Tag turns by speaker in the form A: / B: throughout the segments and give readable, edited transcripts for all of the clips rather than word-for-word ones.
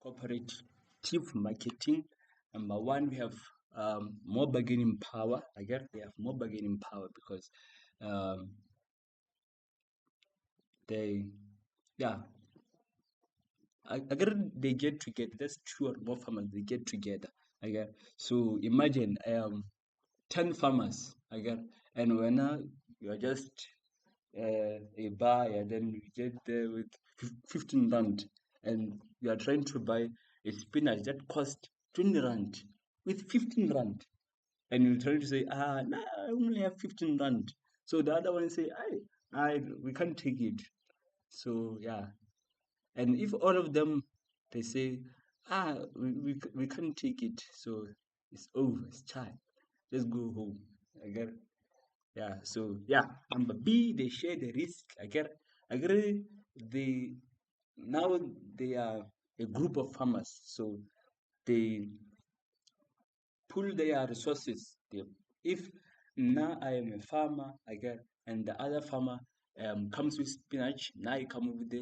A: cooperative marketing. Number one, we have more bargaining power. I guess they have more bargaining power because they, yeah, I guess they get together. That's two or more farmers. They get together. I guess. So imagine 10 farmers. I guess, and when you are just a buyer, then you get there with 15 rand, and you are trying to buy a spinach that costs 20 rand with 15 rand, and you're trying to say, no, I only have 15 rand. So the other one say, we can't take it. So yeah, and if all of them they say, we can't take it, so it's over, it's time, let's go home. I get it. Yeah, so yeah, number B, they share the risk. I get it. They now they are a group of farmers, so they pool their resources. If now I am a farmer, I get, and the other farmer comes with spinach. Now I come with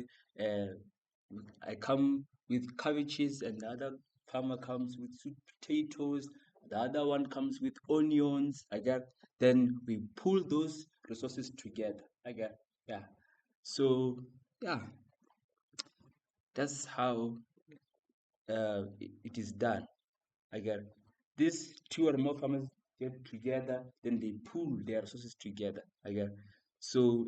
A: I come with cabbages, and the other farmer comes with sweet potatoes. The other one comes with onions. I get. Then we pull those resources together. I get. Yeah. So yeah, that's how it is done. I get. These two or more farmers get together, then they pool their resources together. I get. So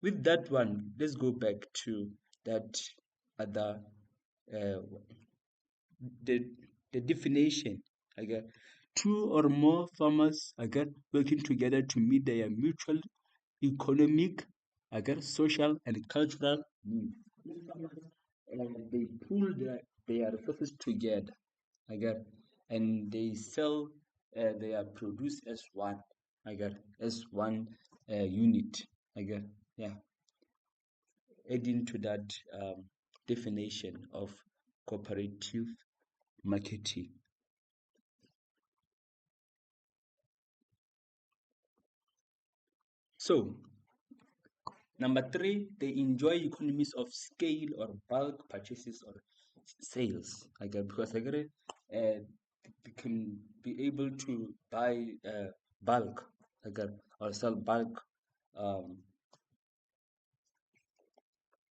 A: with that one, let's go back to that other uh, the definition. I get two or more farmers working together to meet their mutual economic, social and cultural needs. These farmers, they pool their resources together. I get, and they sell their produce as one. I get, as one unit. I get, yeah. Adding to that definition of cooperative marketing. So, number three, they enjoy economies of scale or bulk purchases or sales. Because they can be able to buy bulk, or sell bulk